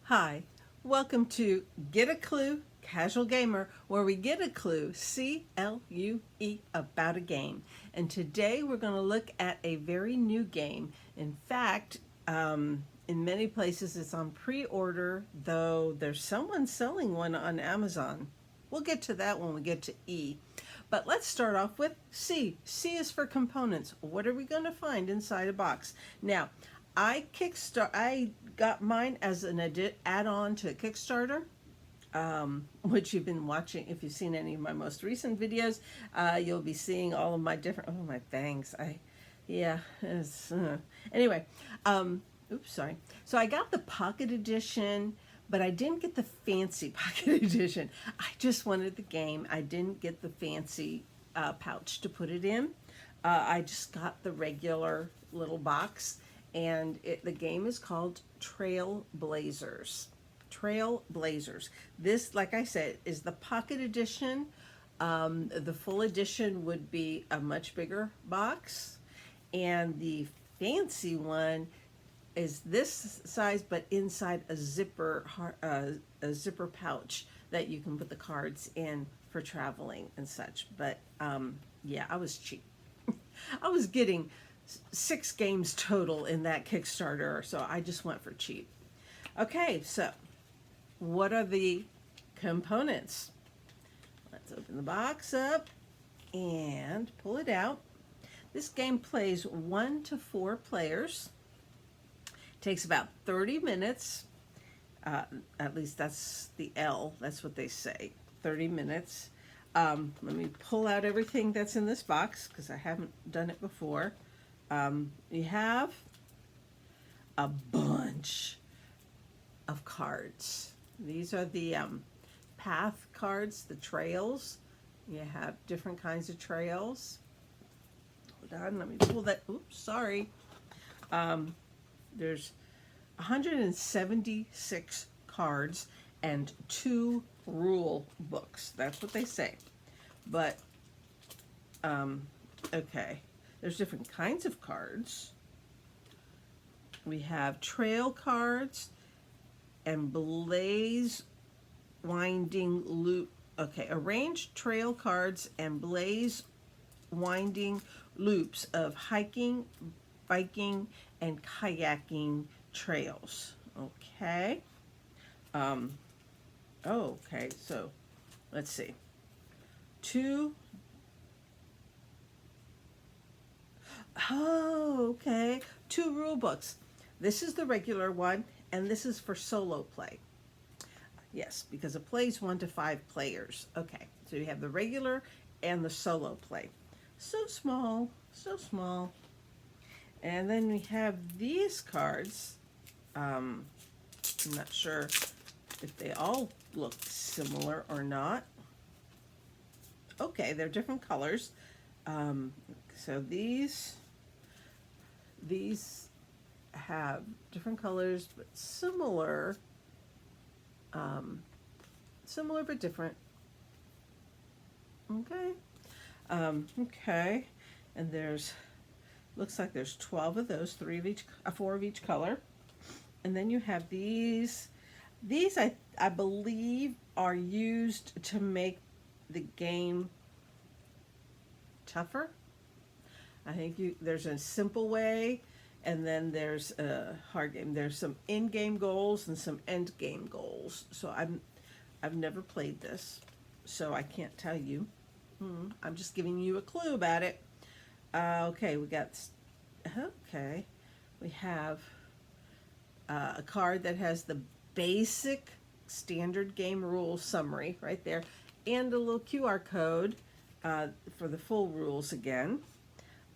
Hi, welcome to Get a Clue, Casual Gamer, where we get a clue, C-L-U-E, about a game. And today we're going to look at a very new game. In fact, in many places it's on pre-order, though there's someone selling one on Amazon. We'll get to that when we get to E. But let's start off with C. C is for components. What are we going to find inside a box? Now, I got mine as an add-on to Kickstarter, which you've been watching. If you've seen any of my most recent videos, you'll be seeing all of my different. Oh, my bangs! Yeah. Anyway, oops, sorry. So I got the pocket edition, but I didn't get the fancy pocket edition. I just wanted the game. I didn't get the fancy pouch to put it in. I just got the regular little box, and the game is called Trailblazers. Trailblazers. This, like I said, is the pocket edition. The full edition would be a much bigger box, and the fancy one is this size, but inside a zipper pouch that you can put the cards in for traveling and such. But yeah, I was cheap. I was getting 6 games total in that Kickstarter, so I just went for cheap. Okay, so what are the components? Let's open the box up and pull it out. This game plays 1 to 4 players. Takes about 30 minutes. At least that's the L. That's what they say. 30 minutes. Let me pull out everything that's in this box because I haven't done it before. You have a bunch of cards. These are the path cards, the trails. You have different kinds of trails. Hold on, let me pull that. Oops, sorry. There's 176 cards and 2 rule books. That's what they say. But, okay. There's different kinds of cards. We have trail cards and blaze winding loop. Okay, arrange trail cards and blaze winding loops of hiking, biking, and kayaking trails. Okay. Okay, so let's see. 2. Oh, okay. 2 rule books. This is the regular one, and this is for solo play. Yes, because it plays 1 to 5 players. Okay, so you have the regular and the solo play. So small, so small. And then we have these cards. I'm not sure if they all look similar or not. Okay, they're different colors. So these have different colors, but similar. Similar but different. Okay. Okay. And looks like there's 12 of those, 4 of each color. And then you have these. These I believe are used to make the game tougher. I think there's a simple way, and then there's a hard game. There's some in-game goals and some end-game goals. So I've never played this, so I can't tell you. I'm just giving you a clue about it. Okay, we have a card that has the basic standard game rule summary right there, and a little QR code for the full rules again.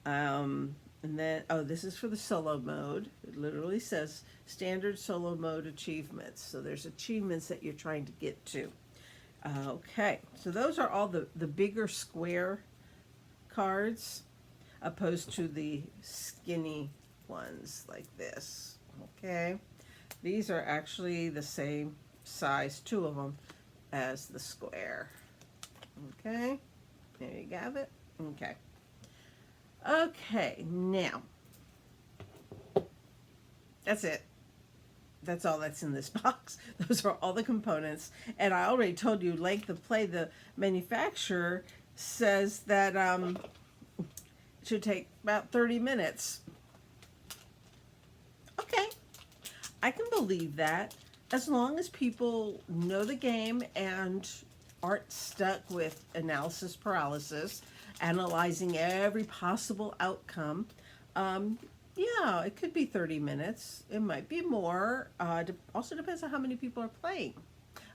And then, this is for the solo mode. It literally says standard solo mode achievements. So there's achievements that you're trying to get to. Okay, so those are all the bigger square cards, opposed to the skinny ones like this. Okay, these are actually the same size, 2 of them, as the square. Okay, there you have it. Okay. Okay, now, that's it. that's all that's in this box. Those are all the components. And I already told you length of play. The manufacturer says that it should take about 30 minutes. Okay, I can believe that, as long as people know the game and aren't stuck with analysis paralysis, analyzing every possible outcome. Yeah, it could be 30 minutes. It might be more. Also depends on how many people are playing.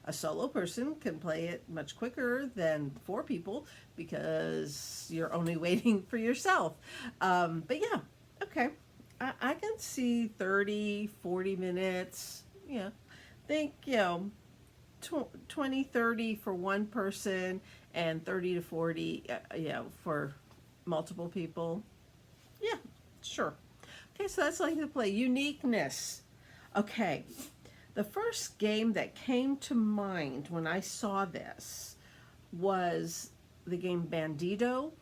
A solo person can play it much quicker than four people because you're only waiting for yourself. But yeah, okay. I can see 30, 40 minutes. Yeah. Think, 20, 30 for one person and 30 to 40, for multiple people. Yeah, sure. Okay, so that's like to play. Uniqueness. Okay, the first game that came to mind when I saw this was the game Bandito,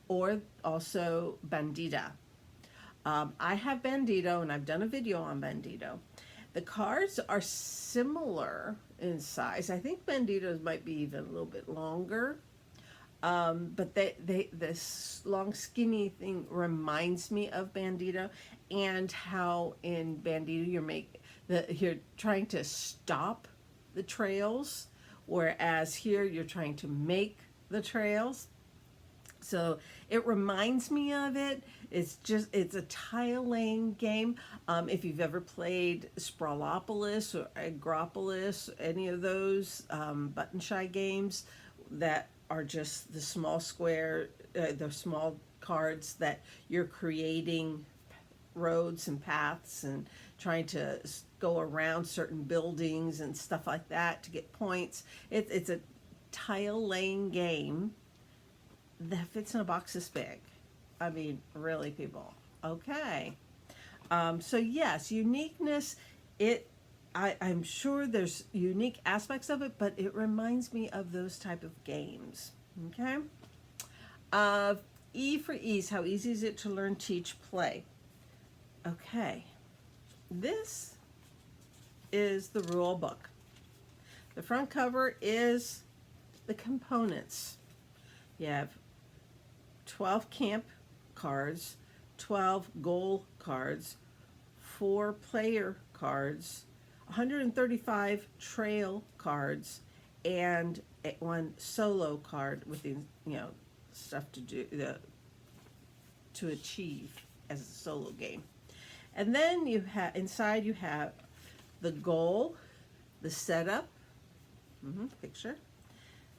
or also Bandita. I have Bandito, and I've done a video on Bandito. The cards are similar in size. I think Banditos might be even a little bit longer. But this long skinny thing reminds me of Bandito, and how in Bandito you're trying to stop the trails, whereas here you're trying to make the trails. So it reminds me of it. It's a tile laying game. If you've ever played Sprawlopolis or Agropolis, any of those button shy games that are just the small square, the small cards that you're creating roads and paths and trying to go around certain buildings and stuff like that to get points. It's a tile laying game that fits in a box this big. I mean, really, people. Okay. So yes, uniqueness. I'm sure there's unique aspects of it, but it reminds me of those type of games. Okay. E for ease. How easy is it to learn, teach, play? Okay. This is the rule book. The front cover is the components. You have 12 camp cards, 12 goal cards, 4 player cards, 135 trail cards, and 1 solo card with the stuff to do to achieve as a solo game. And then inside you have the goal, the setup, picture.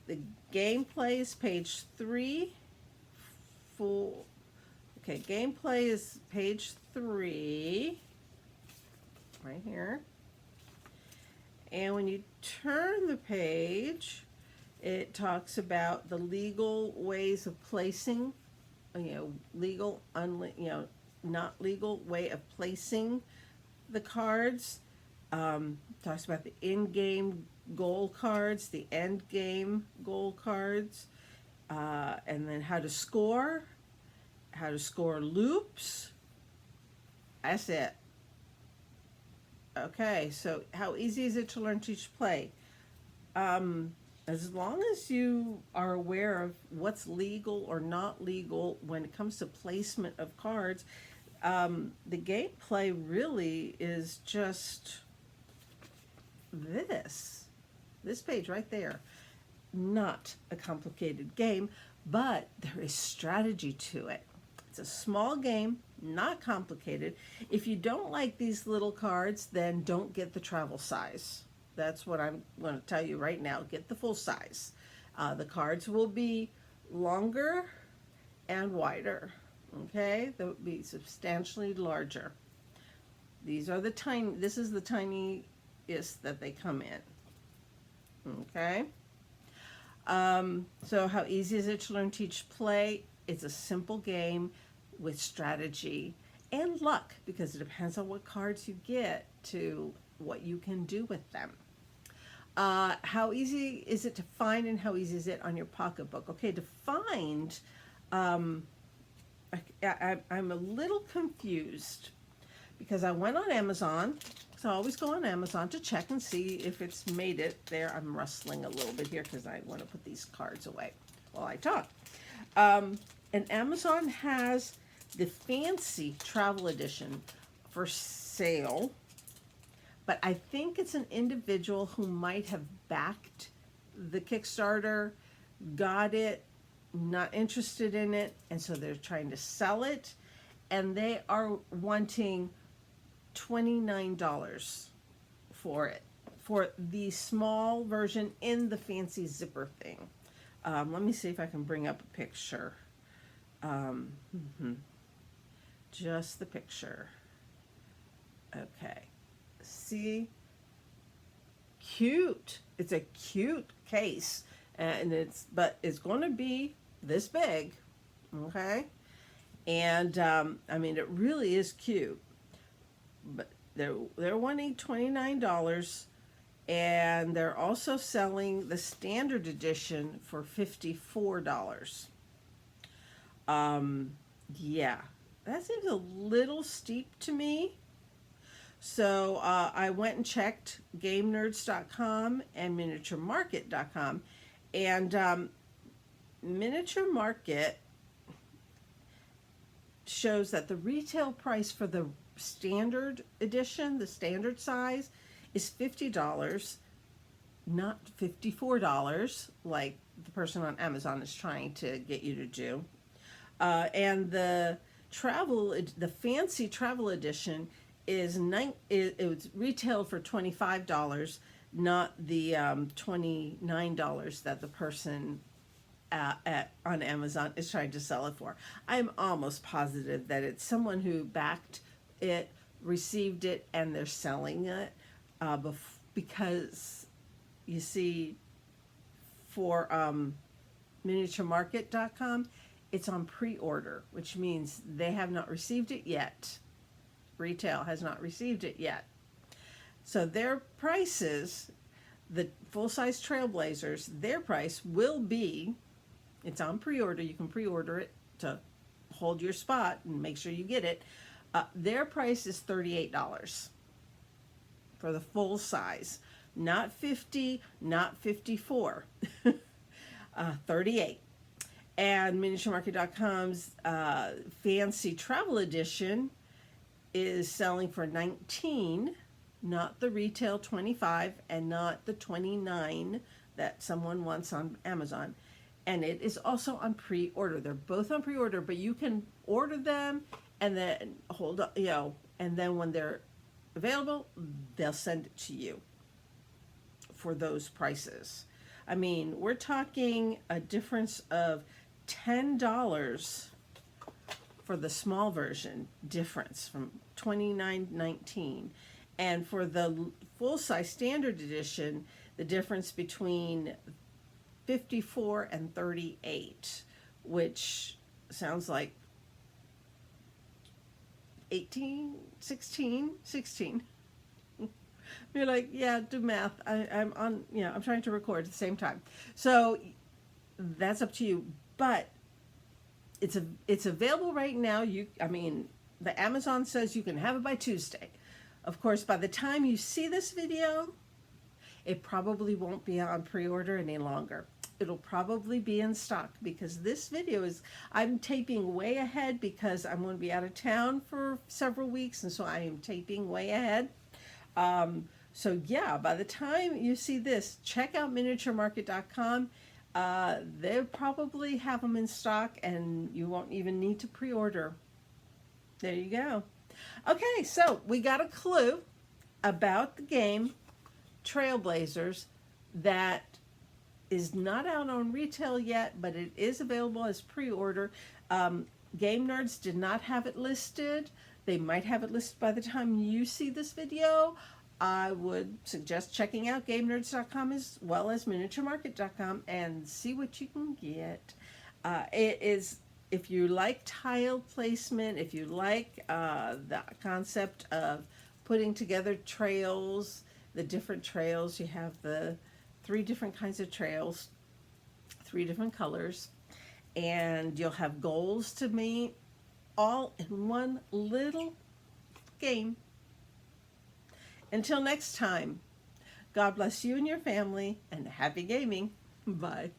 The gameplay is page 3. Okay, gameplay is page 3, right here. And when you turn the page, it talks about the legal ways of placing, legal, not legal way of placing the cards. Talks about the in-game goal cards, the end-game goal cards, and then how to score loops. That's it. Okay, so how easy is it to learn, teach, play? As long as you are aware of what's legal or not legal when it comes to placement of cards, the gameplay really is just this page right there. Not a complicated game, but there is strategy to it. It's a small game, not complicated. If you don't like these little cards, then don't get the travel size. That's what I'm going to tell you right now. Get the full size. The cards will be longer and wider. Okay, they'll be substantially larger. This is the tiniest that they come in. Okay. So how easy is it to learn, teach, play? It's a simple game with strategy and luck, because it depends on what cards you get to what you can do with them. How easy is it to find, and how easy is it on your pocketbook? Okay, to find, I'm a little confused because I went on Amazon, So always go on Amazon to check and see if it's made it there. I'm rustling a little bit here because I want to put these cards away while I talk. And Amazon has the fancy travel edition for sale, but I think it's an individual who might have backed the Kickstarter, got it, not interested in it, and so they're trying to sell it, and they are wanting $29 for it, for the small version in the fancy zipper thing. Let me see if I can bring up a picture. Just the picture. Okay. See? Cute. It's a cute case. And but it's going to be this big. Okay? And, I mean, it really is cute. But they're wanting $29. And they're also selling the standard edition for $54. Yeah, that seems a little steep to me. So I went and checked GameNerds.com and MiniatureMarket.com, and Miniature Market shows that the retail price for the standard edition, the standard size, is $50, not $54, like the person on Amazon is trying to get you to do. And the fancy travel edition it's retailed for $25, not the $29 that the person on Amazon is trying to sell it for. I'm almost positive that it's someone who backed it, received it, and they're selling it because you see, for MiniatureMarket.com, it's on pre-order, which means they have not received it yet. Retail has not received it yet. So their prices, the full-size Trailblazers, their price will be, it's on pre-order, you can pre-order it to hold your spot and make sure you get it. Their price is $38 for the full size. Not 50, not 54, 38. And MiniatureMarket.com's fancy travel edition is selling for $19, not the retail $25, and not the $29 that someone wants on Amazon. And it is also on pre-order. They're both on pre-order, but you can order them and then hold up, and then when they're available, they'll send it to you for those prices. I mean, we're talking a difference of $10 for the small version difference from $29.19, and for the full-size standard edition, the difference between $54 and $38, which sounds like 16. You're like, yeah, do math. I'm on, I'm trying to record at the same time. So that's up to you. But it's available right now. The Amazon says you can have it by Tuesday. Of course, by the time you see this video, it probably won't be on pre-order any longer. It'll probably be in stock because this video I'm taping way ahead because I'm going to be out of town for several weeks, and so I am taping way ahead. So yeah, by the time you see this, check out MiniatureMarket.com. They'll probably have them in stock, and you won't even need to pre-order. There you go. Okay, so we got a clue about the game Trailblazers that is not out on retail yet, but it is available as pre-order. Game Nerds did not have it listed. They might have it listed by the time you see this video. I would suggest checking out GameNerds.com as well as MiniatureMarket.com and see what you can get. It is, if you like tile placement, if you like the concept of putting together trails, the different trails, you have the 3 different kinds of trails, 3 different colors, and you'll have goals to meet all in one little game. Until next time, God bless you and your family, and happy gaming. Bye.